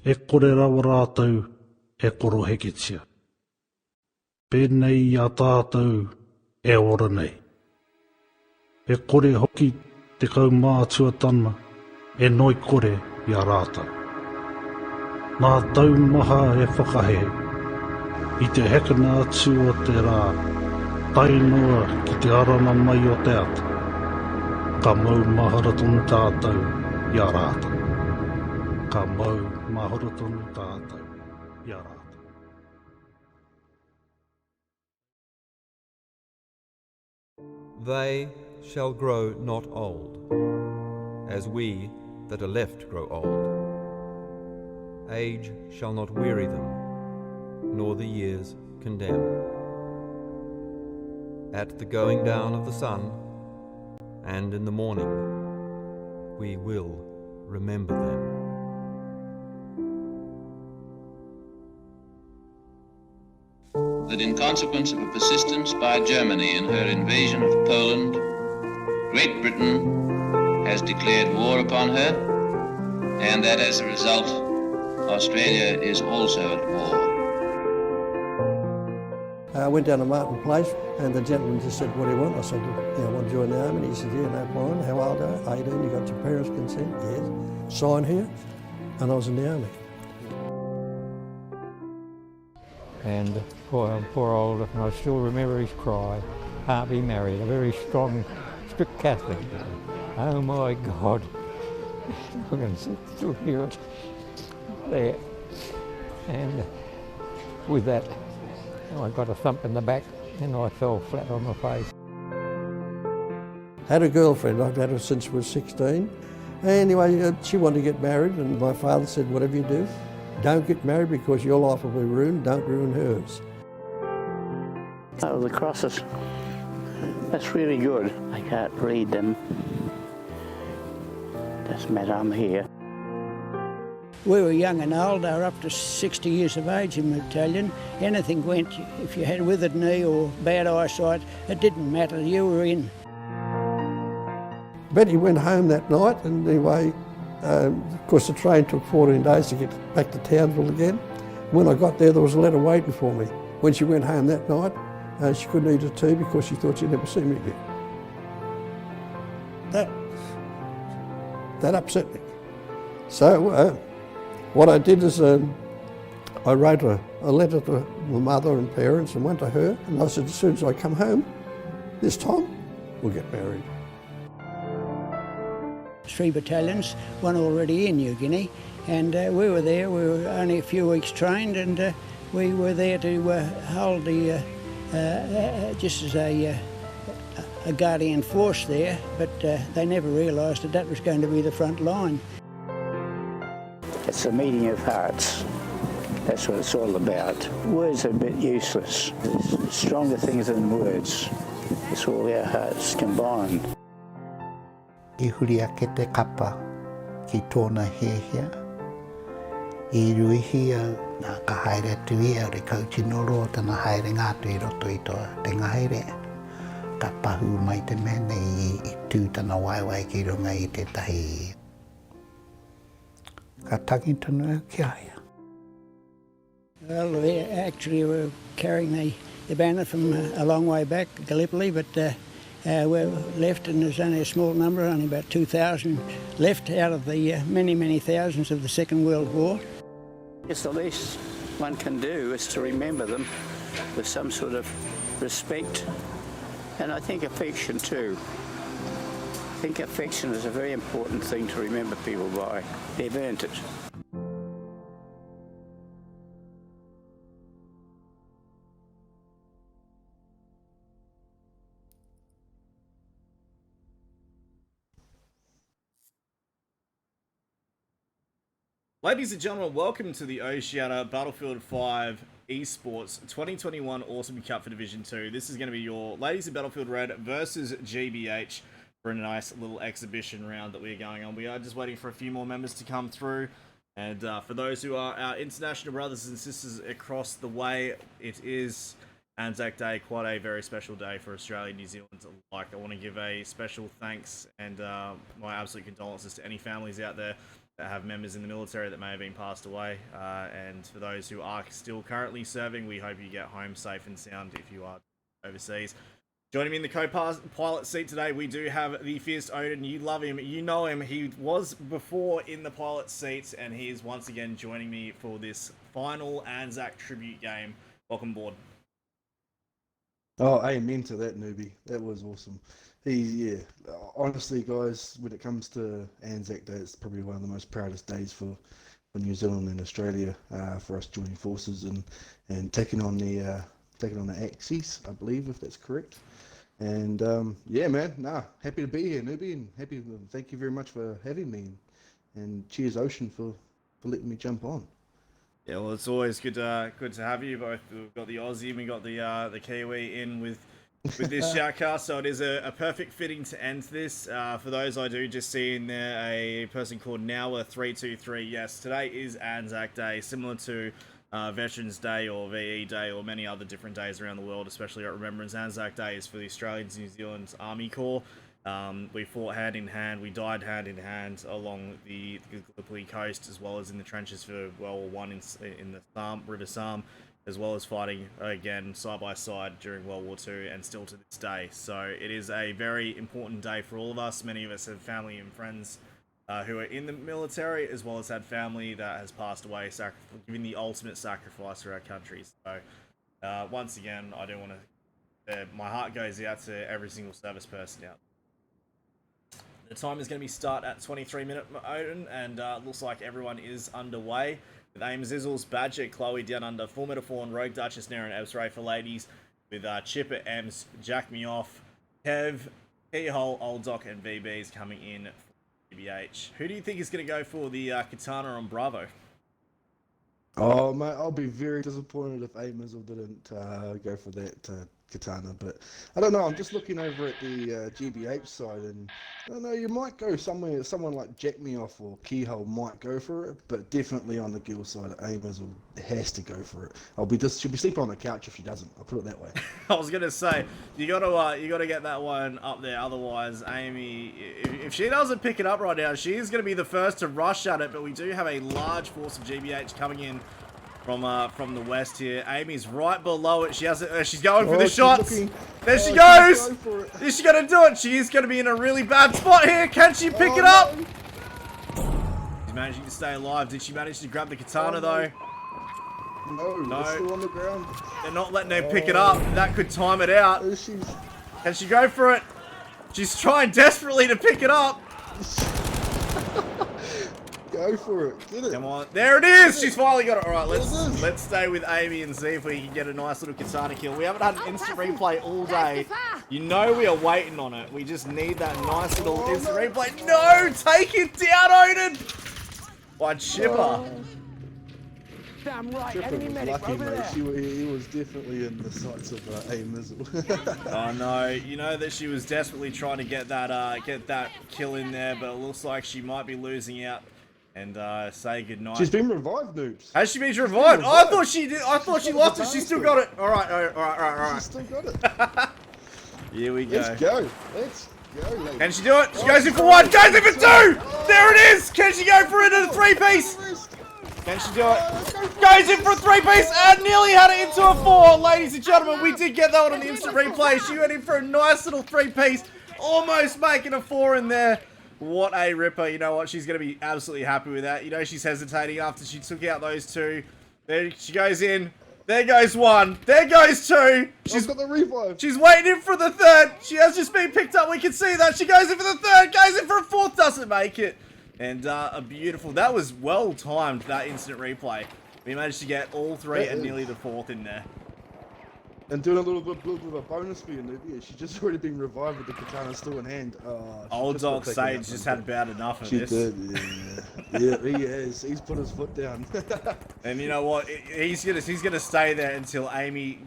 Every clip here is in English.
E kore rawa rātou e koro heketia. Pēnei I a tātou e ora nei. E kore hoki te kaumātuatana e noi kore I a rātou. Nā taumaha e whakahe I te hekana atu o te rā, tainua ki te arana mai o te ata. Ka mau mahara tonu tātou I a rātou. Ka mau mahara tonu tātou I a rātou. They shall grow not old, as we that are left grow old. Age shall not weary them, nor the years condemn. At the going down of the sun, and in the morning, we will remember them. That in consequence of a persistence by Germany in her invasion of Poland, Great Britain has declared war upon her, and that as a result, Australia is also at war. I went down to Martin Place and the gentleman just said, what do you want? I said, I want to join the army. And he said, yeah, no problem. How old are you? 18. You got your parents' consent? Yes. Sign here. And I was in the army. And poor old, and I still remember his cry, can't be married, a very strong, strict Catholic. Oh my God, I can still hear it there. And with that, I got a thump in the back and I fell flat on my face. Had a girlfriend, I've had her since I was 16. Anyway, she wanted to get married and my father said, whatever you do, don't get married because your life will be ruined, don't ruin hers. Oh, the crosses. That's really good. I can't read them. Doesn't matter, I'm here. We were young and old, they were up to 60 years of age in the battalion. Anything went, if you had a withered knee or bad eyesight, it didn't matter, you were in. Betty went home that night and anyway, of course the train took 14 days to get back to Townsville again. When I got there was a letter waiting for me. When she went home that night, she couldn't eat her tea because she thought she'd never see me again. That upset me. So what I did is I wrote a letter to my mother and parents and went to her and I said, as soon as I come home, this time, we'll get married. 3 battalions, one already in New Guinea, and we were there. We were only a few weeks trained, and we were there to hold the just as a guardian force there. But they never realised that that was going to be the front line. It's a meeting of hearts. That's what it's all about. Words are a bit useless. There's stronger things than words. It's all our hearts combined. I huri a ke te kapa ki tōna hehia. I ruihi au nā ka haere tui au re kautinoro o tana haere ngātu I roto I toa te ngahere. Ka pahu mai te mene I tū tana waiwai ki runga I te tahi. Ka tangi tonu au ki aia. Well, we actually were carrying the banner from a long way back, Gallipoli, but we're left and there's only a small number, only about 2,000 left out of the many, many thousands of the Second World War. It's the least one can do is to remember them with some sort of respect and I think affection too. I think affection is a very important thing to remember people by. They've earned it. Ladies and gentlemen, welcome to the Oceania Battlefield 5 Esports 2021 Awesome Cup for Division 2. This is going to be your Ladies in Battlefield Red versus GBH for a nice little exhibition round that we're going on. We are just waiting for a few more members to come through. And for those who are our international brothers and sisters across the way, it is Anzac Day, quite a very special day for Australia and New Zealand alike. I want to give a special thanks and my absolute condolences to any families out there that have members in the military that may have been passed away. And for those who are still currently serving, we hope you get home safe and sound if you are overseas. Joining me in the co-pilot seat today, we do have the Fierce Odin. You love him, you know him. He was before in the pilot seat, and he is once again joining me for this final Anzac tribute game. Welcome aboard. Oh, amen to that, newbie. That was awesome. Honestly, guys, when it comes to Anzac Day, it's probably one of the most proudest days for New Zealand and Australia, for us joining forces and taking on the Axis, I believe, if that's correct. And happy to be here, newbie, and thank you very much for having me. And cheers, Ocean, for letting me jump on. Yeah, well, it's always good to have you both. We've got the Aussie and we got the Kiwi in with this shoutcast, so it is a perfect fitting to end this. For those I do just see in there a person called Nowa323. Yes, today is Anzac Day, similar to Veterans Day or VE Day or many other different days around the world, especially at Remembrance. Anzac Day is for the Australians, New Zealand Army Corps. We fought hand in hand, we died hand in hand along the Gallipoli coast, as well as in the trenches for World War I in the River Somme, as well as fighting again side by side during World War II and still to this day. So it is a very important day for all of us. Many of us have family and friends who are in the military, as well as had family that has passed away, giving the ultimate sacrifice for our country. So once again, I do want to, my heart goes out to every single service person out. The time is going to be start at 23-minute Odin, and looks like everyone is underway. With Aim Zizzles, Badger, Chloe down under, Full Metal Fawn, Rogue Duchess, Nara, and Ebs Ray for ladies, with Chipper, Ems, Jack Me Off, Kev, Keyhole, Old Doc, and VBs coming in for GBH. Who do you think is going to go for the Katana on Bravo? Oh, mate, I'll be very disappointed if Aim Zizzle didn't go for that Katana, but I don't know. I'm just looking over at the GBH side, and I don't know. You might go somewhere. Someone like Jack Me Off or Keyhole might go for it, but definitely on the girl side, Amos has to go for it. She'll be sleeping on the couch if she doesn't. I'll put it that way. I was gonna say you gotta get that one up there. Otherwise, Amy, if she doesn't pick it up right now, she is gonna be the first to rush at it. But we do have a large force of GBH coming in from the west here. Amy's right below it. She has it. She's going for the shots. There she goes. Is she gonna do it? She is gonna be in a really bad spot here. Can she pick it up? She's managing to stay alive. Did she manage to grab the katana though? No, it's still on the ground. They're not letting her pick it up. That could time it out. Can she go for it? She's trying desperately to pick it up. Go for it. Get it. Come on. There it is. She's finally got it. All right, let's stay with Amy and see if we can get a nice little katana kill. We haven't had an instant replay all day. You know we are waiting on it. We just need that nice little instant replay. No! Take it down, Odin! By Chipper. Damn right. Chipper Enemy was medic lucky, over mate. there. He was definitely in the sights of Aim Zizzle. Oh no, you know that she was desperately trying to get that kill in there, but it looks like she might be losing out. And say goodnight. She's been revived, noobs. Has she been revived? Oh, I thought she did. I thought she lost it. She still got it. All right. She's still got it. Here we go. Let's go, ladies. Can she do it? She goes in for one. Goes in for two. There it is. Can she go for it in a three-piece? Can she do it? Goes in for a three-piece and nearly had it into a four. Ladies and gentlemen, we did get that one on the instant replay. She went in for a nice little three-piece, almost making a four in there. What a ripper. You know what? She's going to be absolutely happy with that. You know she's hesitating after she took out those two. There she goes in. There goes one. There goes two. She's got the revive. She's waiting in for the third. She has just been picked up. We can see that. She goes in for the third. Goes in for a fourth. Doesn't make it. And a beautiful. That was well timed, that instant replay. We managed to get all three and nearly the fourth in there. And doing a little bit of a bonus for you, Nubia. She's just already been revived with the katana still in hand. Old dog Sage just had about enough of this. She did, yeah. He has. He's put his foot down. And you know what? He's gonna stay there until Amy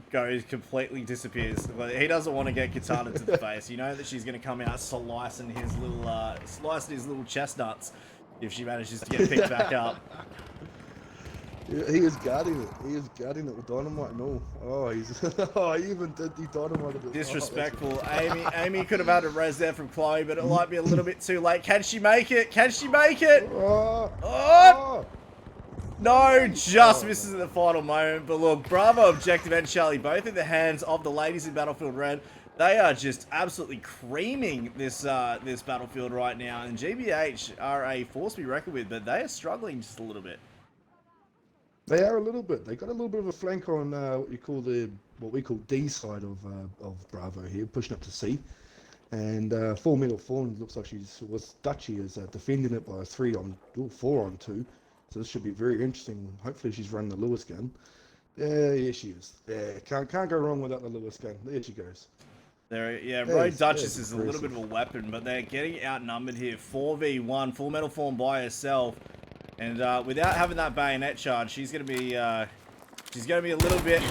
completely disappears. He doesn't want to get katana to the face. You know that she's gonna come out slicing his little chestnuts if she manages to get picked back up. He is guarding it. He is guarding it with dynamite and all. Oh, he's. Oh, he even did. He dynamited it. Disrespectful. Amy could have had a res there from Chloe, but it might be a little bit too late. Can she make it? Can she make it? Oh! No, just misses at the final moment. But look, Bravo, Objective, and Charlie, both in the hands of the ladies in Battlefield Red. They are just absolutely creaming this this battlefield right now. And GBH are a force to be reckoned with, but they are struggling just a little bit. They are a little bit. They got a little bit of a flank on what we call D side of Bravo here, pushing up to C. And 4 Metal Fawn looks like she's with Dutchy is defending it by a 4 on 2. So this should be very interesting. Hopefully she's running the Lewis gun. Yeah, she is. Yeah, can't go wrong without the Lewis gun. There she goes. Road Duchess is a little bit of a weapon, but they're getting outnumbered here. 4v1, Full Metal Form by herself, and without having that bayonet charge, she's gonna be a little bit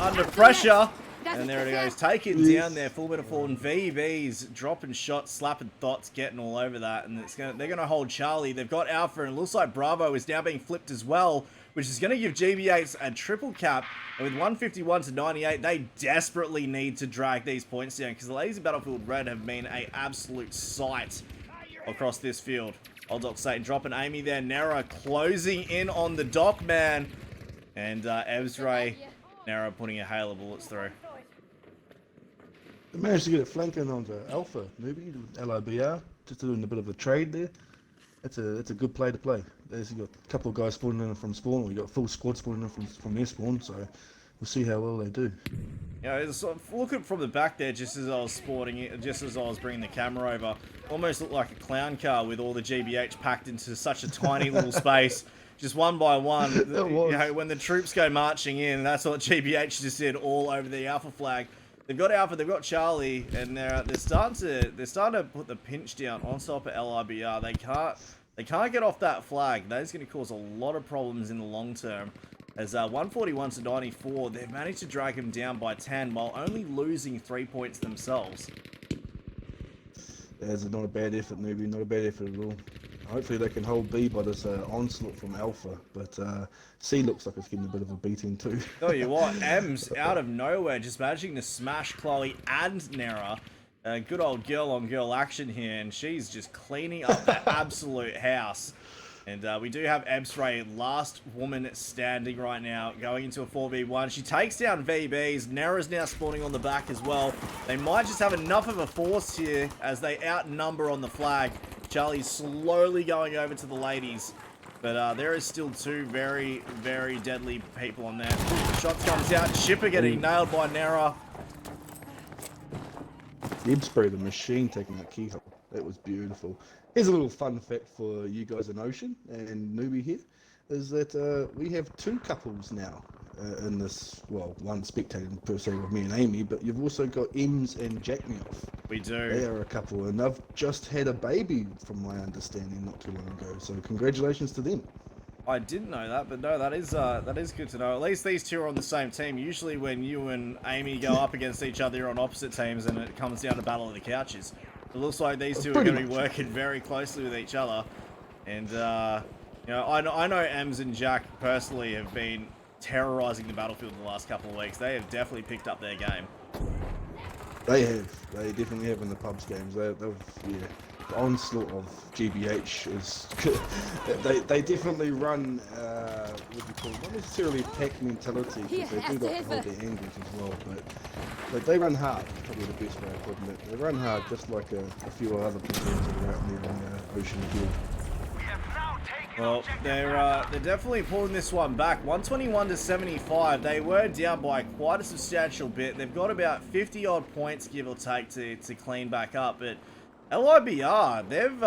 under pressure. And there it goes, taking down there. Full Metal Form VBs, dropping shots, slapping thoughts, getting all over that, and they're gonna hold Charlie. They've got Alpha, and it looks like Bravo is now being flipped as well, which is going to give GBH a triple cap. And with 151 to 98, they desperately need to drag these points down because the ladies of Battlefield Red have been an absolute sight across this field. Old Doc Satan dropping Amy there. Nera closing in on the Doc man. And Ebsray, Nera putting a hail of bullets through. They managed to get a flanking onto Alpha, maybe, LiBR, just doing a bit of a trade there. It's a good play to play. There's got a couple of guys spawning in from spawn. We got full squad spawning in from their spawn, so we'll see how well they do. Yeah, looking from the back there, just as I was sporting it, just as I was bringing the camera over, almost looked like a clown car with all the GBH packed into such a tiny little space, just one by one. You know, when the troops go marching in, that's what GBH just did all over the Alpha flag. They've got Alpha, they've got Charlie, and they're starting to put the pinch down on top of LiBR. They can't get off that flag. That is going to cause a lot of problems in the long term. As 141 to 94, they've managed to drag him down by 10 while only losing 3 points themselves. That's not a bad effort, maybe not a bad effort at all. Hopefully they can hold B by this onslaught from Alpha, but C looks like it's getting a bit of a beating too. Tell you what, Ems out of nowhere just managing to smash Chloe and Nera. Good old girl-on-girl action here, and she's just cleaning up the absolute house. And we do have Ebsray, last woman standing right now, going into a 4v1. She takes down VBs. Nera's now spawning on the back as well. They might just have enough of a force here as they outnumber on the flag. Charlie's slowly going over to the ladies. But there is still two very, very deadly people on there. Shots comes out. Shipper getting nailed by Nera. Ebsray, the machine, taking that keyhole. That was beautiful. Here's a little fun fact for you guys in Ocean and Newbie here, is that we have two couples now in this, well, one spectating per se with me and Amy, but you've also got Ems and Jack Me Off. We do. They are a couple, and they've just had a baby, from my understanding, not too long ago. So congratulations to them. I didn't know that, but no, that is good to know. At least these two are on the same team. Usually when you and Amy go up against each other, you're on opposite teams, and it comes down to battle of the couches. It looks like these two are going to be working very closely with each other. And, you know, I know Ems and Jack personally have been terrorizing the battlefield in the last couple of weeks. They have definitely picked up their game. They have. They definitely have in the pubs games. They've yeah. The onslaught of GBH is... they definitely run, what do you call it? Not necessarily a pack mentality, because they do like to hold their angles as well, but they run hard, probably the best way of putting it. They run hard just like a few other people that are out there on the Ocean Field. Well, they're definitely pulling this one back. 121 to 75. They were down by quite a substantial bit. They've got about 50 odd points, give or take, to clean back up. But LiBR, they've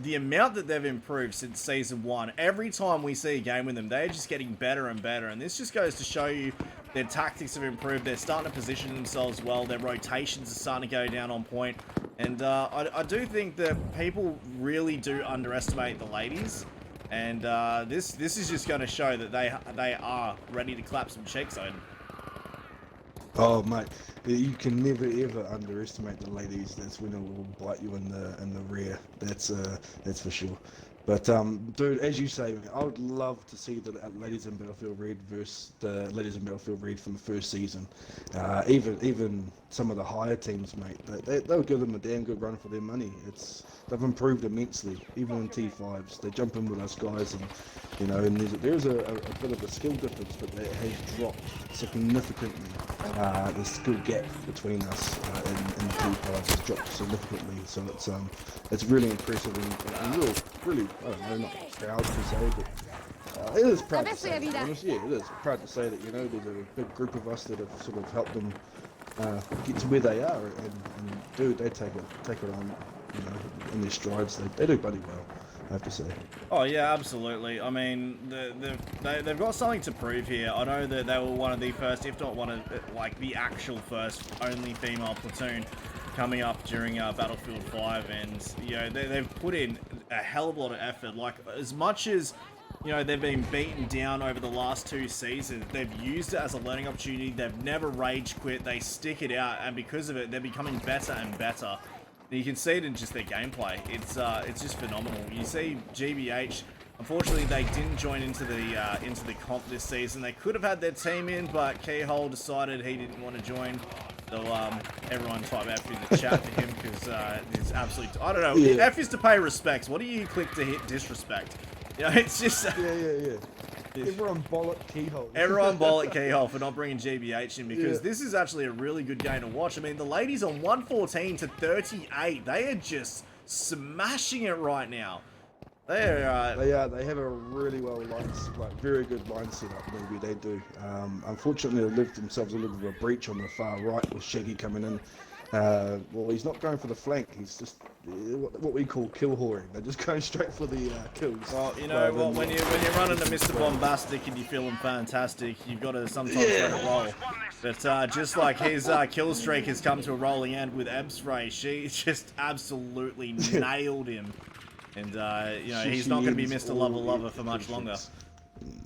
the amount that they've improved since season 1. Every time we see a game with them, they're just getting better and better. And this just goes to show you their tactics have improved. They're starting to position themselves well. Their rotations are starting to go down on point. And I do think that people really do underestimate the ladies. And this is just going to show that they are ready to clap some cheeks on. Oh mate, you can never ever underestimate the ladies. That's when it will bite you in the rear. That's for sure. But dude, as you say, man, I would love to see the ladies in Battlefield Red versus the ladies in Battlefield Red from the first season. Even some of the higher teams, mate, they'll give them a damn good run for their money. They've improved immensely, even in T5s. They jump in with us guys, and and there's a bit of a skill difference, but that has dropped significantly. The skill gap between us in the T5s has dropped significantly. So it's really impressive and really, I don't know, not proud to say, but it is proud to say. To be honest. Yeah, it is proud to say that there's a big group of us that have sort of helped them get to where they are, and dude, they take it on, in their strides. They do bloody well, I have to say. Oh yeah, absolutely. I mean, they've got something to prove here. I know that they were one of the first, if not one of the actual first, only female platoon coming up during Battlefield 5, and they've put in a hell of a lot of effort. Like, as much as they've been beaten down over the last 2 seasons, they've used it as a learning opportunity. They've never rage quit. They stick it out, and because of it, they're becoming better and better. And you can see it in just their gameplay. It's just phenomenal. You see GBH. Unfortunately, they didn't join into the comp this season. They could have had their team in, but Keyhole decided he didn't want to join. So everyone type F in the chat to him, because there's absolutely, I don't know. Yeah. F is to pay respects. What do you click to hit disrespect? It's just yeah. Everyone bollock Keyhole. Everyone bollock Keyhole for not bringing GBH in, because this is actually a really good game to watch. I mean, the ladies on 114 to 38, they are just smashing it right now. They have a really very good line setup. Maybe they do. Unfortunately, they left themselves a little bit of a breach on the far right with Shaggy coming in. Well, he's not going for the flank. He's just what we call kill whoring. They're just going straight for the kills. Well, you know what? When you're running a Mr. Bombastic and you're feeling fantastic, you've got to sometimes let it roll. But just like his kill streak has come to a rolling end with Ebspray, she just absolutely nailed him. And he's not going to be Mr. Lover for much longer.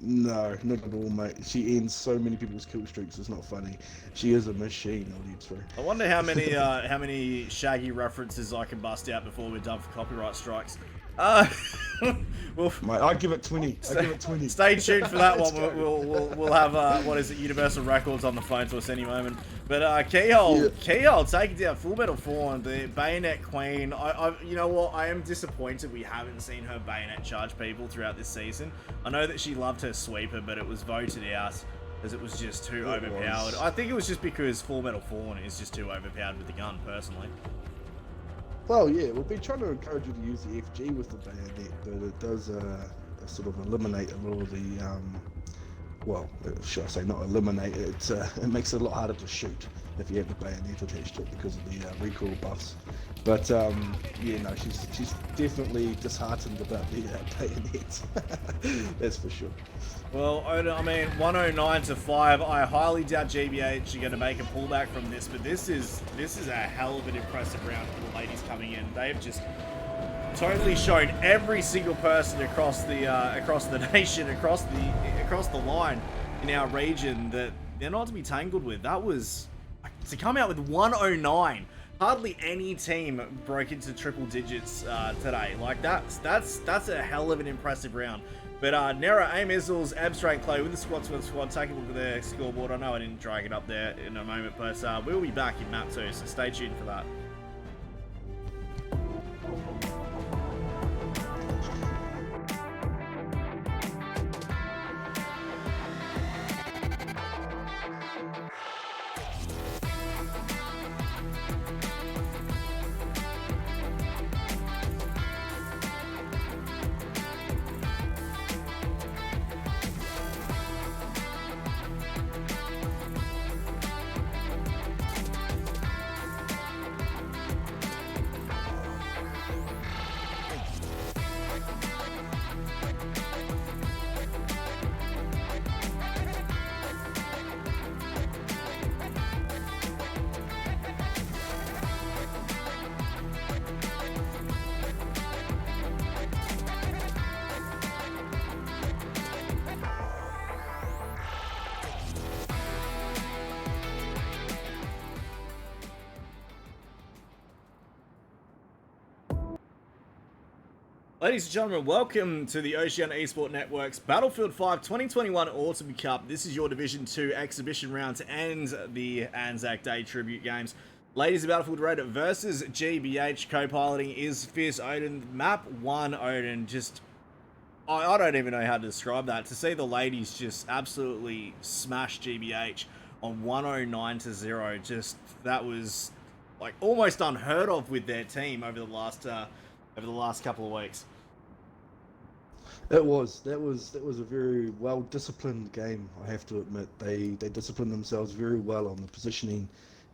No, not at all, mate. She ends so many people's kill streaks. It's not funny. She is a machine, I wonder how many Shaggy references I can bust out before we're done for copyright strikes. Well, mate, I give it 20. I give it 20. Stay tuned for that one. We'll have Universal Records on the phone to us any moment. But Keyhole taking down Full Metal 4 and the Bayonet Queen. You know what? I am disappointed we haven't seen her bayonet charge people throughout this season. I know that she loved her sweeper, but it was voted out as it was just too overpowered. I think it was just because Full Metal Fawn is just too overpowered with the gun, personally. Well, yeah, we've been trying to encourage you to use the FG with the bayonet, but it does sort of eliminate a lot of the, well, should I say not eliminate, it makes it a lot harder to shoot if you have the bayonet attached to it because of the recoil buffs. But, yeah, no, she's definitely disheartened about the bayonet, that's for sure. Well, I mean, 109 to 5. I highly doubt GBH are going to make a pullback from this, but this is a hell of an impressive round for the ladies coming in. They've just totally shown every single person across the nation, across the line in our region that they're not to be tangled with. That was to come out with 109. Hardly any team broke into triple digits today. Like that's a hell of an impressive round. But Nera, Aim Izzles, Abstract Clay with the squad, take a look at their scoreboard. I know I didn't drag it up there in a moment, but we'll be back in map 2, so stay tuned for that. Ladies and gentlemen, welcome to the Oceania Esport Network's Battlefield 5 2021 Autumn Cup. This is your Division 2 exhibition round to end the Anzac Day tribute games. Ladies of Battlefield Red versus GBH. Co-piloting is Fierce Odin. Map 1 Odin. Just, I don't even know how to describe that. To see the ladies just absolutely smash GBH on 109-0. Just, that was like almost unheard of with their team over the last couple of weeks. That was a very well disciplined game. I have to admit, they disciplined themselves very well on the positioning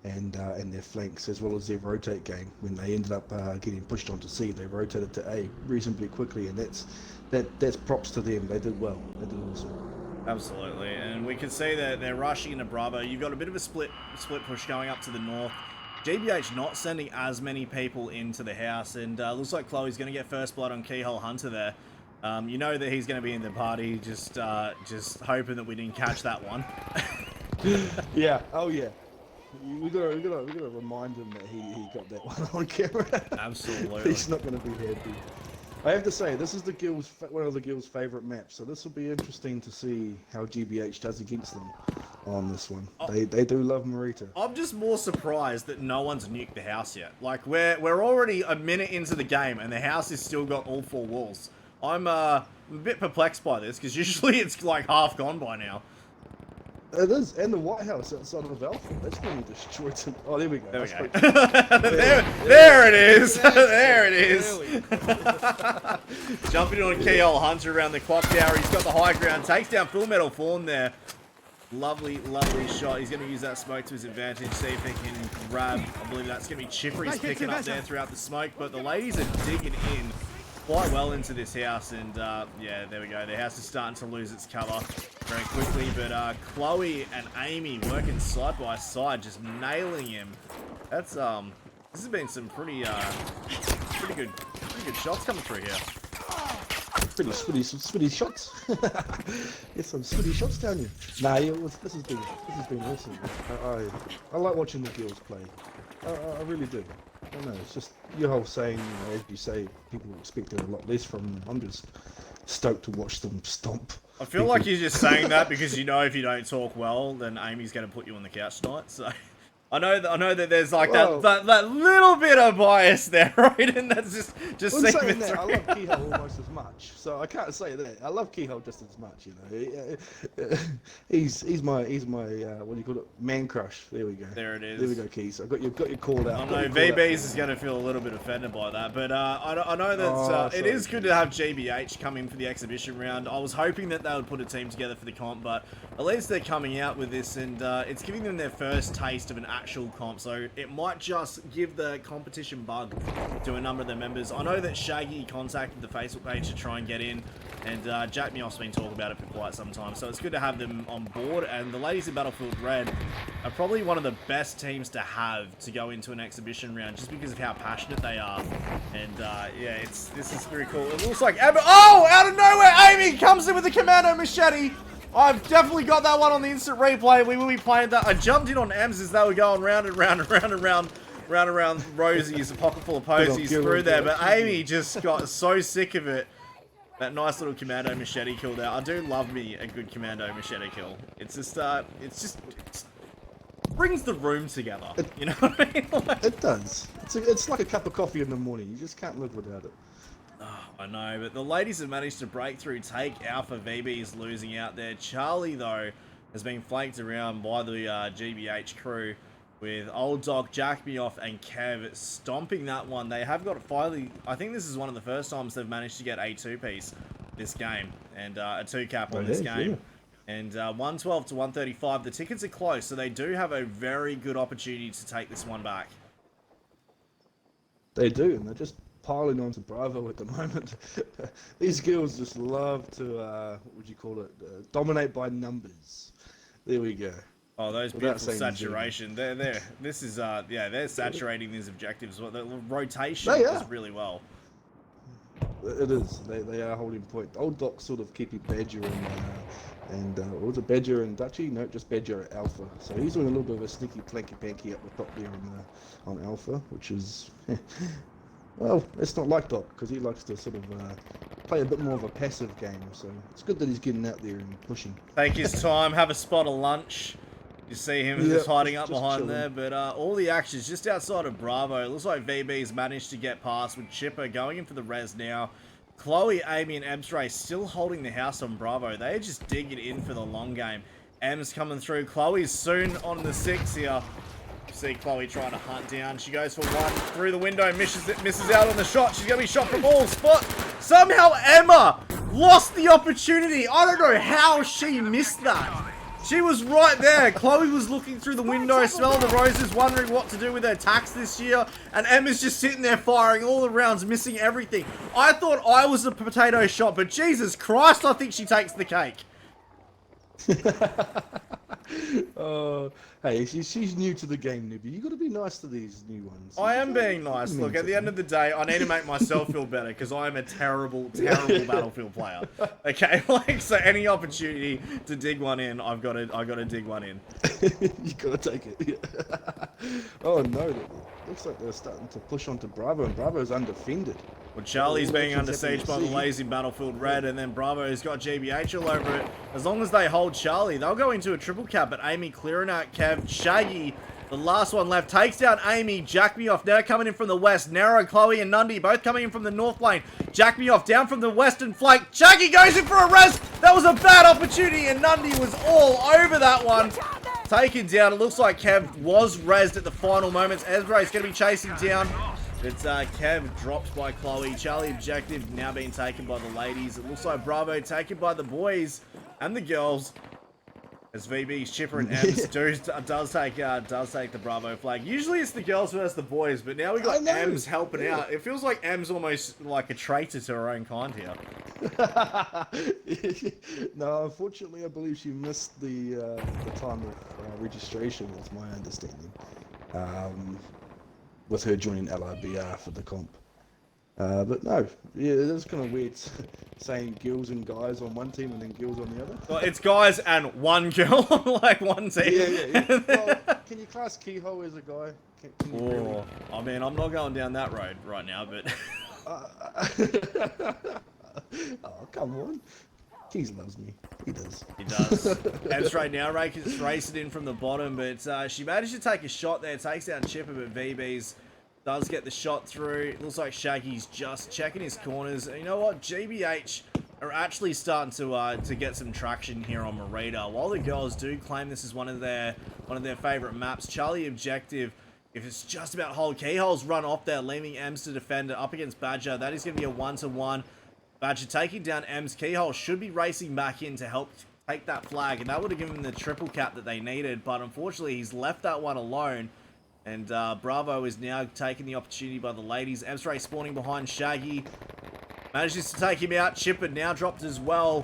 and their flanks, as well as their rotate game. When they ended up getting pushed onto C, they rotated to A reasonably quickly, and that's props to them. They did well. They did awesome. Absolutely, and we can see that they're rushing into Bravo. You've got a bit of a split push going up to the north. GBH not sending as many people into the house, and looks like Chloe's going to get first blood on Keyhole Hunter there. You know that he's going to be in the party, just hoping that we didn't catch that one. Yeah, oh yeah. We gotta remind him that he got that one on camera. Absolutely. He's not going to be happy. I have to say, this is one of the guild's favourite maps, so this will be interesting to see how GBH does against them on this one. They do love Marita. I'm just more surprised that no one's nuked the house yet. Like, we're already a minute into the game, and the house has still got all 4 walls. I'm a bit perplexed by this, because usually it's like half gone by now. It is, and the White House outside of Alpha, that's going to be destroyed. Oh, there we go. There we go. there it is. There it is. Jumping on Keyhole Hunter around the clock tower. He's got the high ground. Takes down Full Metal Fawn there. Lovely, lovely shot. He's going to use that smoke to his advantage. See if he can grab. I believe that's going to be Chipper. He's picking up there throughout the smoke. But the ladies are digging in quite well into this house, and yeah, there we go. The house is starting to lose its cover very quickly, but Chloe and Amy working side by side, just nailing him. That's this has been some pretty good shots coming through here. Pretty spitty shots. Get some spitty shots down here. Nah, this has been awesome. I like watching the girls play. I really do. I don't know, it's just your whole saying, you know, as you say, people expect it a lot less from them. I'm just stoked to watch them stomp. I feel like you're just saying that because you know if you don't talk well, then Amy's going to put you on the couch tonight, so... I know that there's like that little bit of bias there, right? And that's just saying that, I love Keyhole almost as much, so I can't say that. I love Keyhole just as much, you know. He's my what do you call it? Man crush. There we go. There it is. There we go, Keys. Got you called out. I know VB's is going to feel a little bit offended by that, but I know that it is good to have GBH come in for the exhibition round. I was hoping that they would put a team together for the comp, but at least they're coming out with this, and it's giving them their first taste of an actual comp, so it might just give the competition bug to a number of their members. I know that Shaggy contacted the Facebook page to try and get in, and Jack Mioff's been talking about it for quite some time, so it's good to have them on board. And the ladies in Battlefield Red are probably one of the best teams to have to go into an exhibition round, just because of how passionate they are. And yeah, this is very cool. It looks like oh, out of nowhere, Amy comes in with the commando machete. I've definitely got that one on the instant replay. We will be playing that. I jumped in on Ems as they were going round and round and round and round Rosie's, a pocket full of posies through there. But Amy just got so sick of it. That nice little commando machete kill there. I do love me a good commando machete kill. It's just it brings the room together. You know what I mean? Like, it does. It's like a cup of coffee in the morning. You just can't live without it. I know, but the ladies have managed to break through, take Alpha. VB is losing out there. Charlie, though, has been flanked around by the GBH crew with Old Doc, Jack Mioff, and Kev stomping that one. They have got finally, I think this is one of the first times they've managed to get a 2-piece this game, and a 2-cap on this game. Yeah. And 112 to 135. The tickets are close, so they do have a very good opportunity to take this one back. They do, and they're just piling onto Bravo at the moment. These girls just love to, what would you call it, dominate by numbers. There we go. Oh, those beautiful saturation. This is, yeah, they're saturating these objectives. The rotation is really well. It is. They are holding point. Old Doc sort of keeping Badger and what was it, Badger and Dutchie? No, just Badger at Alpha. So he's doing a little bit of a sneaky planky panky up the top there on Alpha, which is Well, it's not like Doc, because he likes to sort of play a bit more of a passive game, so it's good that he's getting out there and pushing. Take his time, have a spot of lunch. You see him just hiding up behind chilling there, but all the action's just outside of Bravo. It looks like VB's managed to get past with Chipper going in for the res now. Chloe, Amy, and Emsray still holding the house on Bravo. They're just digging in for the long game. Em's coming through. Chloe's soon on the 6 here. You see Chloe trying to hunt down. She goes for one through the window, misses out on the shot. She's going to be shot from all spots. Somehow Emma lost the opportunity. I don't know how she missed that. She was right there. Chloe was looking through the window, smelling the roses, wondering what to do with her tax this year. And Emma's just sitting there firing all the rounds, missing everything. I thought I was a potato shot, but Jesus Christ, I think she takes the cake. Hey, she's new to the game, newbie. You got to be nice to these new ones. I am being nice. Look, at the end of the day, I need to make myself feel better because I am a terrible, terrible Battlefield player. Okay, like so, any opportunity to dig one in, I've got to dig one in. You got to take it. Yeah. Oh no, looks like they're starting to push onto Bravo, and Bravo's undefended. Well, Charlie's being under siege by the lazy Battlefield Red, and then Bravo's got GBH all over it. As long as they hold Charlie, they'll go into a triple cap, but Amy clearing out Kev. Shaggy, the last one left, takes down Amy. Jack me off now coming in from the west. Nara, Chloe, and Nundy both coming in from the north lane. Jack me off down from the western flank. Shaggy goes in for a res. That was a bad opportunity, and Nundy was all over that one. Taken down. It looks like Kev was rezzed at the final moments. Ezra is going to be chasing down. It's Kev dropped by Chloe. Charlie objective now being taken by the ladies. It looks like Bravo taken by the boys and the girls. As VB's Chipper and Ems does take the Bravo flag. Usually it's the girls versus the boys, but now we got Ems helping out. It feels like Ems almost like a traitor to her own kind here. No, unfortunately, I believe she missed the time of registration. That's my understanding. With her joining LiBR for the comp. But no, yeah, it is kind of weird saying girls and guys on one team and then girls on the other. Well, it's guys and one girl on like one team. Yeah. Well, can you class Keyhole as a guy? Can you really? I mean, I'm not going down that road right now, but... Oh, come on. Keys loves me. He does. He does. Ems right now, racing in from the bottom, but she managed to take a shot there. Takes down Chipper, but VB's does get the shot through. It looks like Shaggy's just checking his corners. And you know what? GBH are actually starting to get some traction here on Marita. While the girls do claim this is one of their favorite maps, Charlie objective, if it's just about hold, Keyhole's run off there, leaving Ems to defend it up against Badger. That is going to be a 1-to-1. Badger taking down Ems. Keyhole should be racing back in to help take that flag, and that would have given them the triple cap that they needed, but unfortunately he's left that one alone. And Bravo is now taking the opportunity by the ladies. Emsray spawning behind Shaggy. Manages to take him out. Chipper now dropped as well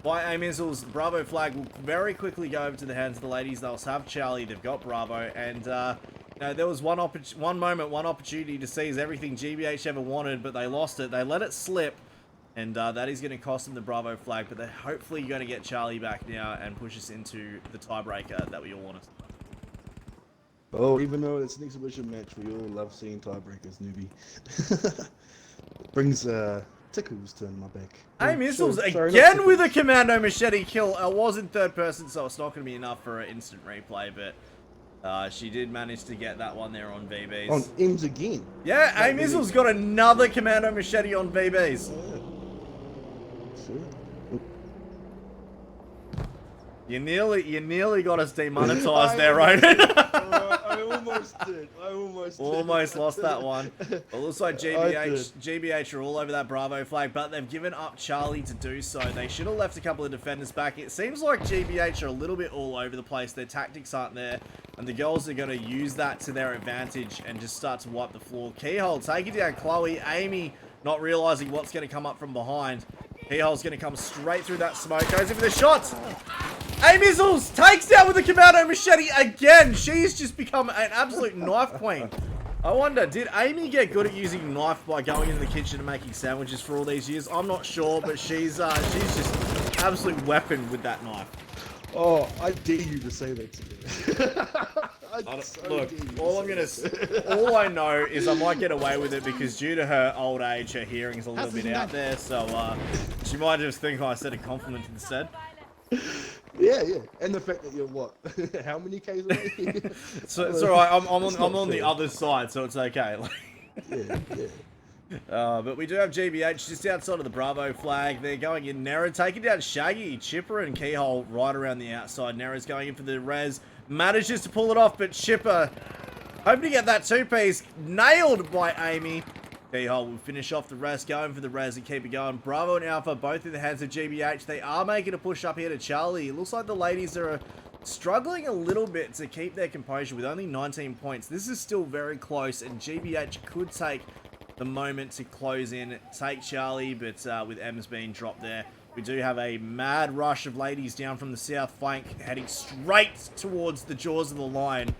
by A-Mizzles. The Bravo flag will very quickly go over to the hands of the ladies. They'll have Charlie. They've got Bravo. And you know, there was one opportunity to seize everything GBH ever wanted, but they lost it. They let it slip. And that is going to cost them the Bravo flag. But they're hopefully going to get Charlie back now and push us into the tiebreaker that we all wanted. Oh, even though it's an exhibition match, we all love seeing tiebreakers, newbie. Brings tickles to my back. Hey, Missiles again with a Commando Machete kill. I was in third person, so it's not going to be enough for an instant replay, but she did manage to get that one there on VBs. On M's again? Yeah, hey, Missiles got another Commando Machete on VBs. Sure. You nearly got us demonetized there, right? I almost did. Almost lost that one. It looks like GBH are all over that Bravo flag, but they've given up Charlie to do so. They should have left a couple of defenders back. It seems like GBH are a little bit all over the place. Their tactics aren't there, and the girls are going to use that to their advantage and just start to wipe the floor. Keyhole taking down Chloe. Amy not realizing what's going to come up from behind. Keyhole's going to come straight through that smoke. Goes in for the shots. A-Mizzles takes down with the Commando Machete again. She's just become an absolute knife queen. I wonder, did Amy get good at using knife by going into the kitchen and making sandwiches for all these years? I'm not sure, but she's just an absolute weapon with that knife. Oh, I dare you to say that to me. Look, all I know is I might get away with it because due to her old age, her hearing's a little bit out there, so she might just think I said a compliment instead. Yeah, and the fact that you're what? How many Ks away? So it's alright. I'm on the other side, so it's okay. yeah. But we do have GBH just outside of the Bravo flag. They're going in. Nera taking down Shaggy, Chipper, and Keyhole right around the outside. Nera's going in for the res. Manages to pull it off, but Chipper hoping to get that two-piece. Nailed by Amy. Keyhole will finish off the rest, going for the res and keep it going. Bravo and Alpha both in the hands of GBH. They are making a push up here to Charlie. It looks like the ladies are struggling a little bit to keep their composure with only 19 points. This is still very close, and GBH could take the moment to close in, take Charlie, but with M's being dropped there, we do have a mad rush of ladies down from the south flank, heading straight towards the jaws of the line.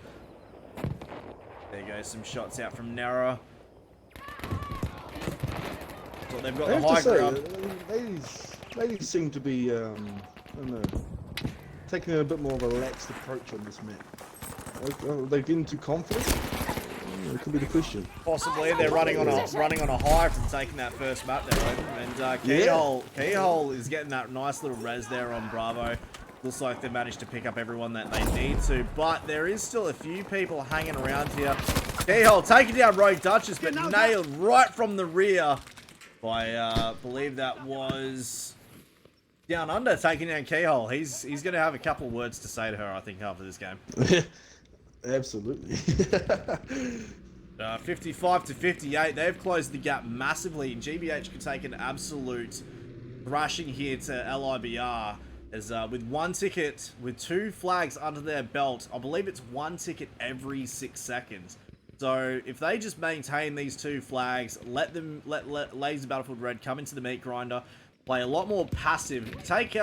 There goes some shots out from Nara. So they've got the high ground. Ladies seem to be, I don't know, taking a bit more of a relaxed approach on this map. They've been too confident. It could be the question. Possibly they're running on a high from taking that first map there, and Keyhole is getting that nice little res there on Bravo. Looks like they've managed to pick up everyone that they need to, but there is still a few people hanging around here. Keyhole taking down Rogue Duchess, but nailed right from the rear by believe that was Down Under taking down Keyhole. He's going to have a couple words to say to her, I think, after this game. Absolutely. 55 to 58. They've closed the gap massively, and GBH could take an absolute thrashing here to LiBR. As with one ticket, with 2 flags under their belt, I believe it's 1 ticket every 6 seconds. So if they just maintain these 2 flags, let Ladies of Battlefield Red come into the meat grinder, play a lot more passive, take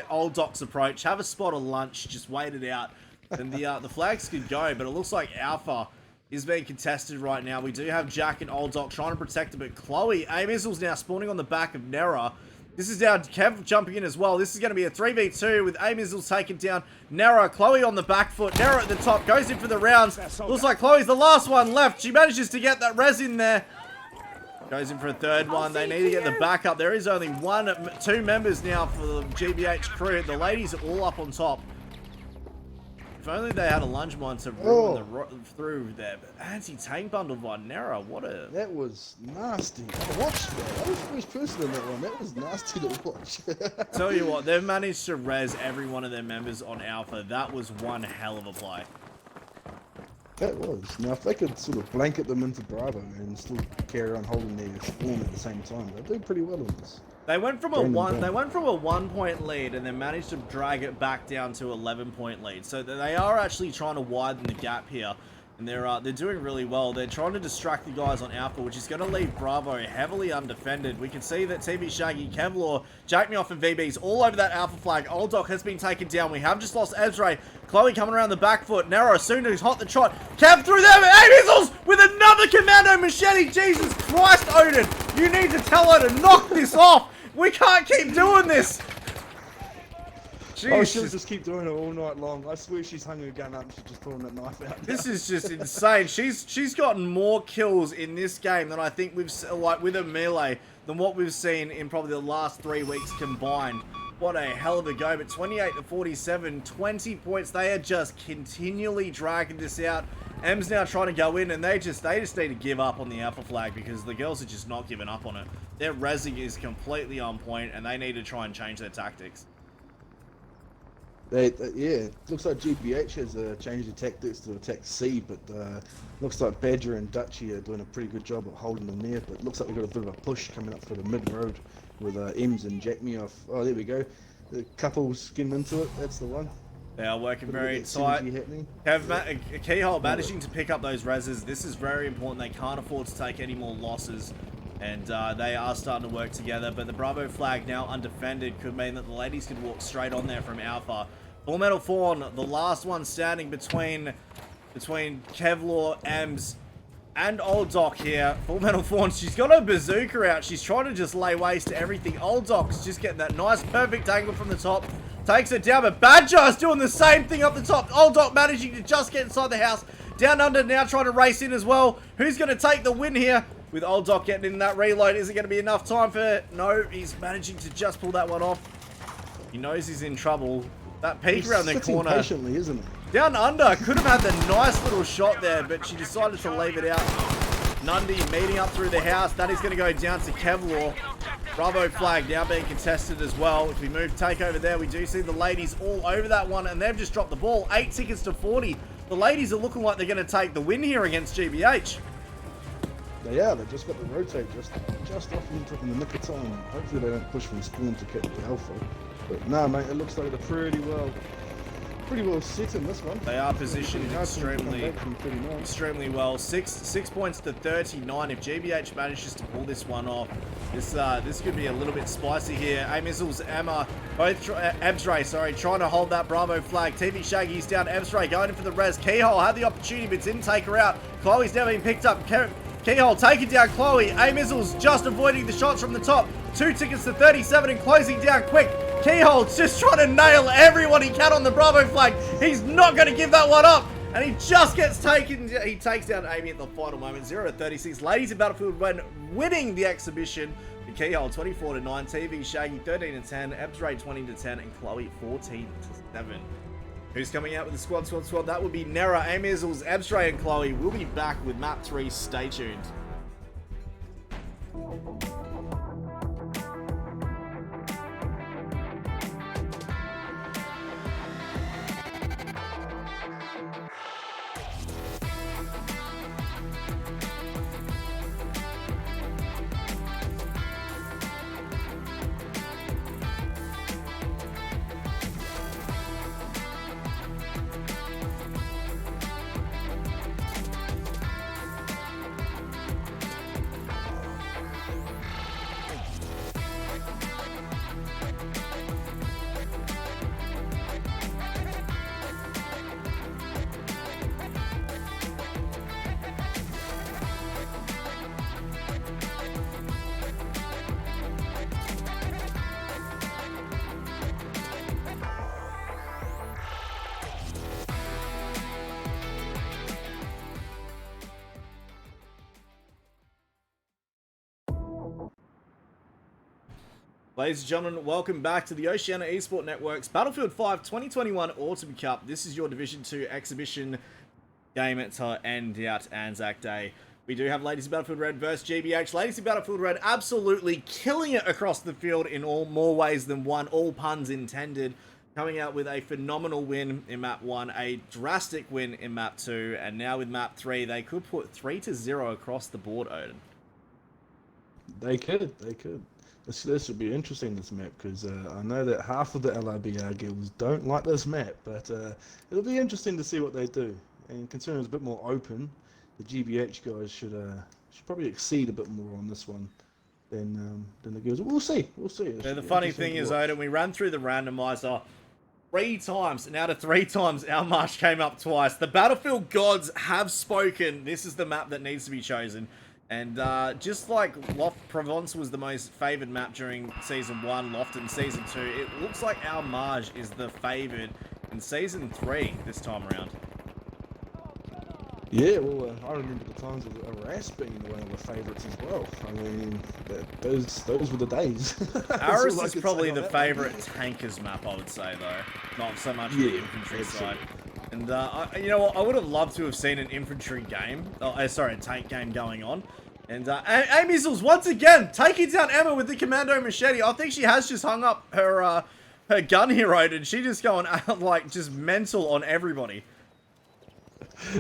Old Doc's approach, have a spot of lunch, just wait it out. And the flags could go, but it looks like Alpha is being contested right now. We do have Jack and Old Doc trying to protect it, but Chloe, A-Missile's now spawning on the back of Nera. This is down Kev jumping in as well. This is going to be a 3v2 with A-Missile's taken down. Nera, Chloe on the back foot. Nera at the top, goes in for the rounds. Looks like Chloe's the last one left. She manages to get that res in there. Goes in for a third one. They need to get the backup. There is only 2 members now for the GBH crew. The ladies are all up on top. If only they had a lunge mine to ruin through their anti-tank bundle by Nera. What a... That was nasty. I watched that. I was the first person in that one. That was nasty to watch. Tell you what, they've managed to res every one of their members on Alpha. That was one hell of a play. That was. Now, if they could sort of blanket them into Bravo and still carry on holding their spawn at the same time, they're doing pretty well on this. They went from a 1-point lead and then managed to drag it back down to 11-point lead. So they are actually trying to widen the gap here, and they're doing really well. They're trying to distract the guys on Alpha, which is going to leave Bravo heavily undefended. We can see that TV Shaggy, Kevlar, Jack Me Off, and VB's all over that Alpha flag. Old Doc has been taken down. We have just lost Ezra. Chloe coming around the back foot. Nero soon to hot the trot. Kev through there. A-Missiles with another commando machete. Jesus Christ, Odin. You need to tell her to knock this off. We can't keep doing this. Oh, she'll just keep doing it all night long. I swear she's hung her gun up and she's just pulling that knife out. This is just insane. She's gotten more kills in this game than I think we've, like, with a melee, than what we've seen in probably the last 3 weeks combined. What a hell of a go, but 28 to 47, 20 points. They are just continually dragging this out. M's now trying to go in, and they just need to give up on the Alpha flag because the girls are just not giving up on it. Their resing is completely on point, and they need to try and change their tactics. Yeah, looks like GBH has changed the tactics to attack C, but looks like Badger and Dutchy are doing a pretty good job of holding them there. But looks like we've got a bit of a push coming up for the mid road with Ems and Jack Me Off. Oh, there we go. The couple's getting into it. That's the one. They are working very tight. Keyhole managing to pick up those reses. This is very important. They can't afford to take any more losses. And they are starting to work together. But the Bravo flag now undefended could mean that the ladies could walk straight on there from Alpha. Full Metal Fawn, the last one standing between Kevlar, Ems, and Old Doc here. Full Metal Fawn, she's got her bazooka out. She's trying to just lay waste to everything. Old Doc's just getting that nice, perfect angle from the top. Takes it down, but Badger is doing the same thing up the top. Old Doc managing to just get inside the house. Down under now trying to race in as well. Who's going to take the win here? With Old Doc getting in that reload, is it going to be enough time for... No, he's managing to just pull that one off. He knows he's in trouble. That peek around the corner. Patiently, isn't he? Down under, could have had the nice little shot there, but she decided to leave it out. Nundy meeting up through the house. That is going to go down to Kevlar. Bravo flag now being contested as well. If we move takeover there, we do see the ladies all over that one, and they've just dropped the ball. 8 tickets to 40. The ladies are looking like they're going to take the win here against GBH. They are. They just got to rotate just off in the nick of time. Hopefully they don't push from spawn to get to alpha. But nah, mate, it looks like they're pretty well set in this one. They are positioned extremely well. 6 points to 39. If GBH manages to pull this one off, this could be a little bit spicy here. A-Missiles, Emma, both Ebsray, sorry, trying to hold that Bravo flag. TV Shaggy's down. Ebsray going in for the res. Keyhole had the opportunity but didn't take her out. Chloe's now being picked up. Keyhole taking down Chloe. A-Missiles just avoiding the shots from the top. 2 tickets to 37 and closing down quick. Keyhole's just trying to nail everyone he can on the Bravo flag. He's not going to give that one up. And he just gets taken. He takes down Amy at the final moment. 0-36. Ladies in Battlefield when winning the exhibition. The Keyhole 24-9. TV Shaggy 13-10. Ebsray 20-10. And Chloe 14-7. Who's coming out with the squad? That would be Nera, A-Missiles, Ebsray, and Chloe. We'll be back with map 3. Stay tuned. Ladies and gentlemen, welcome back to the Oceania Esport Network's Battlefield 5 2021 Autumn Cup. This is your Division 2 exhibition game to end out Anzac Day. We do have Ladies in Battlefield Red versus GBH. Ladies in Battlefield Red absolutely killing it across the field in more ways than one, all puns intended. Coming out with a phenomenal win in map 1, a drastic win in map 2, and now with map 3, they could put 3-0 across the board, Odin. They could. This should be interesting, this map, because I know that half of the LiBR guilds don't like this map, but it'll be interesting to see what they do. And considering it's a bit more open, the GBH guys should probably exceed a bit more on this one than the guilds. We'll see. Yeah, the funny thing is, Odin, we ran through the randomizer 3 times, and out of 3 times, our march came up twice. The Battlefield gods have spoken. This is the map that needs to be chosen. And just like Loft Provence was the most favoured map during Season 1, Loft in Season 2, it looks like our Marge is the favoured in Season 3 this time around. Yeah, well, I remember the times of Arras being one of the favourites as well. I mean, those were the days. Arras is probably the favourite tankers map, I would say, though. Not so much the infantry side. And, you know what, I would have loved to have seen an infantry game, a tank game going on. And A-Missiles, once again, taking down Emma with the Commando Machete. I think she has just hung up her gun hero, and she just going out, like, just mental on everybody.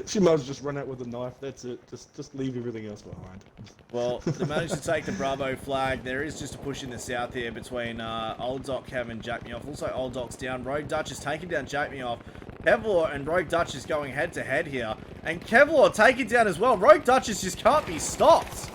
She might have just run out with a knife, that's it. Just leave everything else behind. Well, they managed to take the Bravo flag. There is just a push in the south here between Old Doc, Kevin, Jack Me Off. Also, Old Doc's down. Rogue Dutch is taking down Jack Me Off. Kevlar and Rogue Dutch is going head-to-head here. And Kevlar taking down as well. Rogue Duchess just can't be stopped.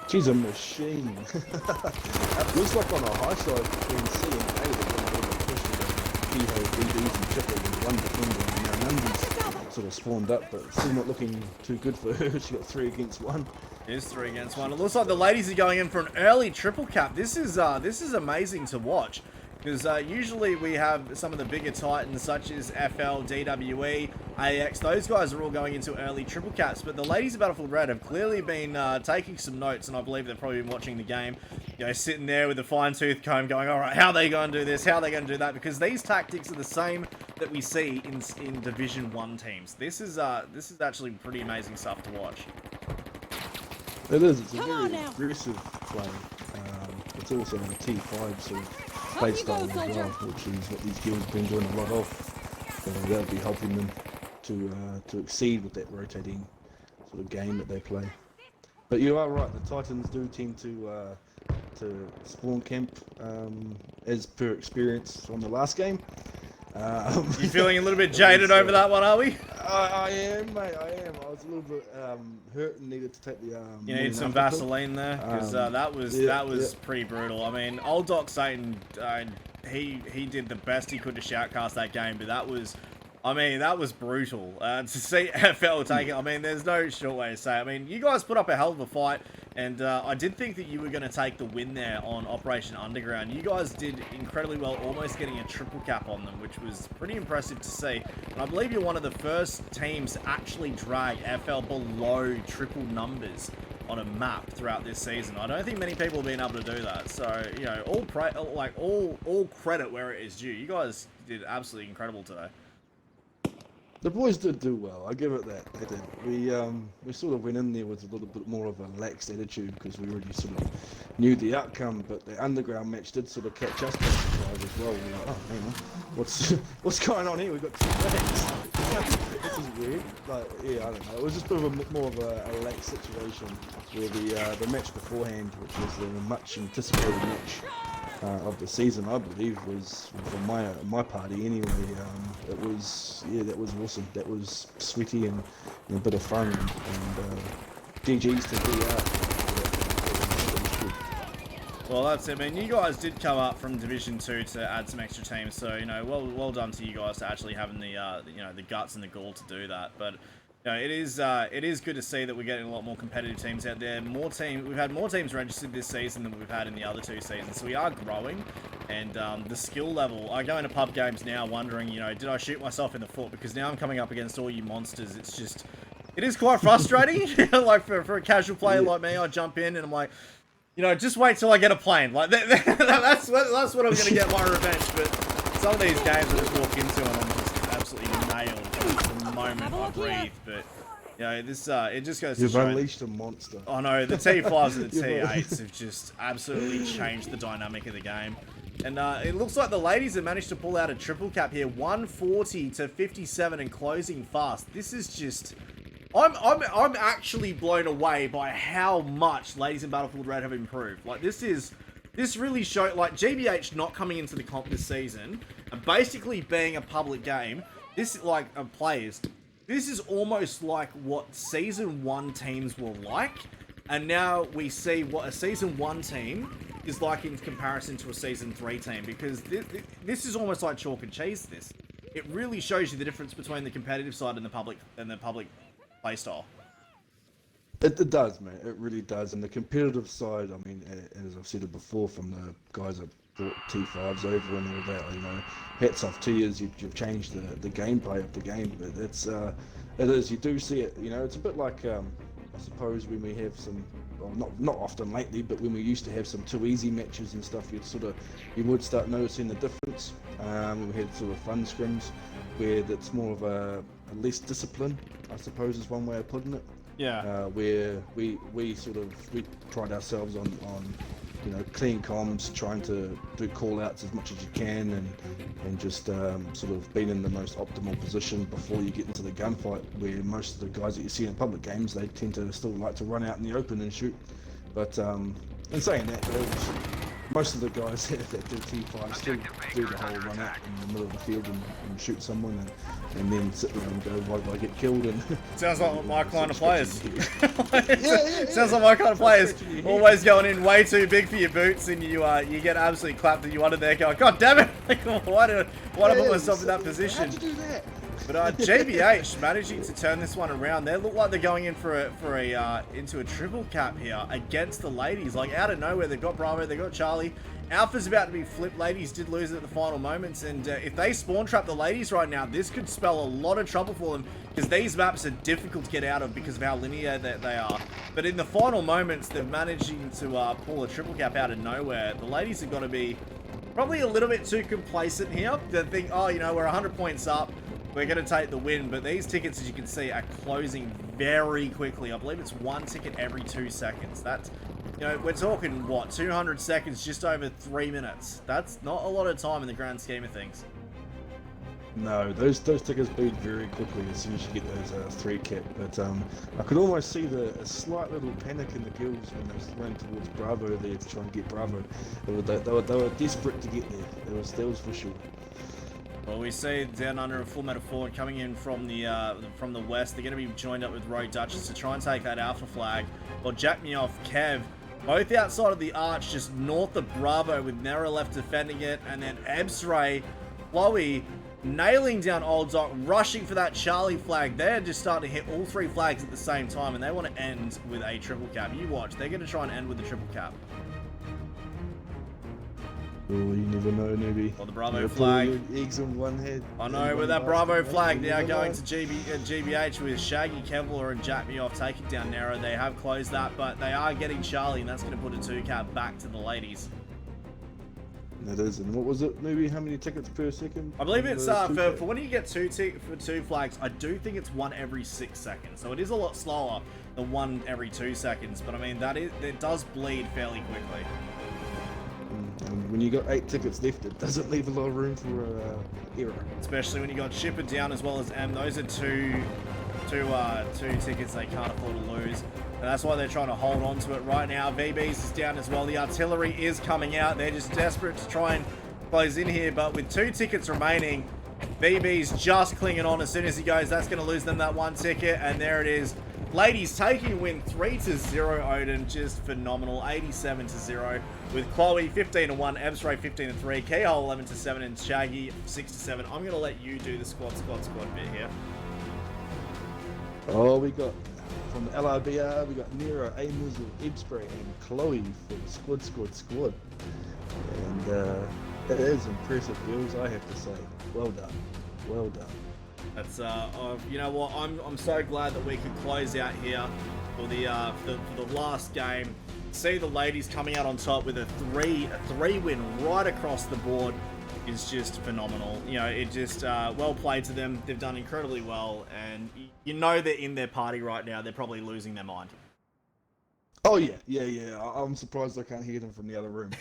She's a machine. Looks like on a high side between C and A, they're going to push with Keyhole, BBs and Chipper and one defender. And now Nundy's sort of spawned up, but still not looking too good for her. She got 3 against 1. It is 3 against 1. It looks like the ladies are going in for an early triple cap. This is amazing to watch. Because usually we have some of the bigger titans such as FL, DWE, AX. Those guys are all going into early triple caps. But the ladies of Battlefield Red have clearly been taking some notes, and I believe they've probably been watching the game. You know, sitting there with a fine-tooth comb going, all right, how are they going to do this? How are they going to do that? Because these tactics are the same that we see in Division 1 teams. This is actually pretty amazing stuff to watch. It is. It's a very aggressive play. It's also a T5 sort of play style as well, which is what these guilds have been doing a lot of. So that'll be helping them to exceed with that rotating sort of game that they play. But you are right. The Titans do tend to spawn camp as per experience from the last game. You feeling a little bit jaded over that one, are we? I am, mate. I am. I was a little bit hurt and needed to take the. You need some Vaseline there, because that was pretty brutal. I mean, old Doc Satan, he did the best he could to shoutcast that game, but that was brutal. To see FL take it, I mean, there's no short way to say it. I mean, you guys put up a hell of a fight, and I did think that you were going to take the win there on Operation Underground. You guys did incredibly well, almost getting a triple cap on them, which was pretty impressive to see. And I believe you're one of the first teams to actually drag FL below triple numbers on a map throughout this season. I don't think many people have been able to do that. So, you know, all credit where it is due. You guys did absolutely incredible today. The boys did do well. I give it that. They did. We sort of went in there with a little bit more of a lax attitude because we already sort of knew the outcome. But the underground match did sort of catch us by surprise as well. We were like, oh, hang on, what's going on here? We've got 2 flags. This is weird. Like, yeah, I don't know. It was just a bit of more of a lax situation where the match beforehand, which was the much anticipated match of the season, I believe, was from my party anyway. That was awesome. That was sweaty and a bit of fun, and GG's to DR. Well, that's it, man. You guys did come up from Division 2 to add some extra teams, so, you know, well done to you guys to actually having the the guts and the gall to do that. But you know, it is good to see that we're getting a lot more competitive teams out there. We've had more teams registered this season than we've had in the other 2 seasons, so we are growing. And the skill level, I go into pub games now wondering, you know, did I shoot myself in the foot? Because now I'm coming up against all you monsters. It is quite frustrating. Like for a casual player like me, I jump in and I'm like, you know, just wait till I get a plane. Like that's what I'm going to get my revenge. But some of these games I just walk into and I'm just absolutely nailed the moment I breathe. But you know, this it just goes to show. You've unleashed a monster. I know, the T5s and the T8s have just absolutely changed the dynamic of the game. And it looks like the ladies have managed to pull out a triple cap here, 140 to 57 and closing fast. This is just, I'm actually blown away by how much ladies in Battlefield Red have improved. Like this really showed, like GBH not coming into the comp this season and basically being a public game. This like players. This is almost like what Season 1 teams were like, and now we see what a Season 1 team is like in comparison to a Season 3 team, because this is almost like chalk and cheese. It really shows you the difference between the competitive side and the public playstyle. It does, man. It really does. And the competitive side, I mean, as I've said it before, from the guys that brought T5s over and all that, you know, hats off to you. You've changed the gameplay of the game. But it is, you do see it, you know, it's a bit like, I suppose when we have some, well, not often lately, but when we used to have some too easy matches and stuff, you would start noticing the difference. We had sort of fun scrims where it's more of a less discipline, I suppose is one way of putting it. Yeah. Where we pride ourselves on you know, clean comms, trying to do call outs as much as you can, and just sort of being in the most optimal position before you get into the gunfight, where most of the guys that you see in public games, they tend to still like to run out in the open and shoot. But in saying that, most of the guys that do T5 still do the whole run out in the middle of the field and shoot someone and then sit there and go, why did I get killed? And sounds like my kind of players. Sounds like my kind of players. Always going in way too big for your boots, and you get absolutely clapped, and you under there going, God damn it! Like, why did I put myself in that position? How'd you do that? But GBH managing to turn this one around. They look like they're going in for into a triple cap here against the ladies. Like out of nowhere, they've got Bravo, they've got Charlie. Alpha's about to be flipped. Ladies did lose it at the final moments, and if they spawn trap the ladies right now, this could spell a lot of trouble for them because these maps are difficult to get out of because of how linear they are. But in the final moments, they're managing to pull a triple cap out of nowhere. The ladies are going to be probably a little bit too complacent here. They think, oh, you know, we're 100 points up. We're going to take the win. But these tickets, as you can see, are closing very quickly. I believe it's one ticket every 2 seconds. That's, you know, we're talking, what, 200 seconds, just over 3 minutes. That's not a lot of time in the grand scheme of things. No, those tickets bleed very quickly as soon as you get those 3 cap. But I could almost see a slight little panic in the girls when they was running towards Bravo there to try and get Bravo. They were desperate to get there. That was for sure. Well, we see Down Under and Full Metal Forward coming in from the west. They're going to be joined up with Rogue Duchess to try and take that Alpha flag. Well, Jack Me Off, Kev, both outside of the arch, just north of Bravo with Nera left defending it, and then Ebsray, Chloe, nailing down Old Doc, rushing for that Charlie flag. They're just starting to hit all 3 flags at the same time, and they want to end with a triple cap. You watch, they're going to try and end with a triple cap. Oh, you never know, newbie. Well, the Bravo flag. Eggs on one head. I know, with that Bravo flag now going to GBH with Shaggy, Kevlar, and Jack Me Off taking down Nero. They have closed that, but they are getting Charlie, and that's going to put a 2 cap back to the ladies. It is. And what was it, maybe how many tickets per second? I believe it's for when you get two flags, I do think it's 1 every 6 seconds. So it is a lot slower than 1 every 2 seconds. But I mean, it does bleed fairly quickly. And when you got 8 tickets left, it doesn't leave a lot of room for error. Especially when you got Shipper down as well as M. Those are two tickets they can't afford to lose. And that's why they're trying to hold on to it right now. VBs is down as well. The artillery is coming out. They're just desperate to try and close in here. But with 2 tickets remaining, VB's just clinging on. As soon as he goes, that's going to lose them that 1 ticket. And there it is. Ladies taking win 3-0. Odin, just phenomenal. 87-0 with Chloe 15-1, Ebsray 15-3, Keyhole 11-7, and Shaggy 6-7. I'm going to let you do the squad bit here. Oh, we got from LiBR, we got Nero, Amuzel, Ebspray, and Chloe for the squad. And it is impressive, girls, I have to say. Well done. Well done. That's you know what? I'm so glad that we could close out here for the last game. See the ladies coming out on top with a three win right across the board is just phenomenal. You know, it just well played to them. They've done incredibly well, and you know they're in their party right now. They're probably losing their mind. Oh yeah. I'm surprised I can't hear them from the other room.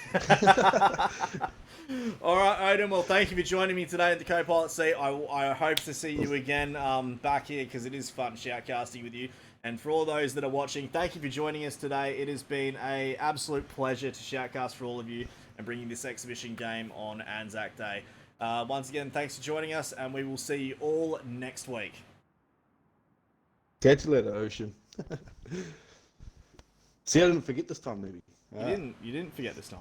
All right, Odin. Well, thank you for joining me today at the co-pilot seat. I hope to see you again back here because it is fun shoutcasting with you. And for all those that are watching, thank you for joining us today. It has been an absolute pleasure to shoutcast for all of you and bringing this exhibition game on Anzac Day. Once again, thanks for joining us, and we will see you all next week. Catch you later, Ocean. See, I didn't forget this time, maybe. You didn't forget this time.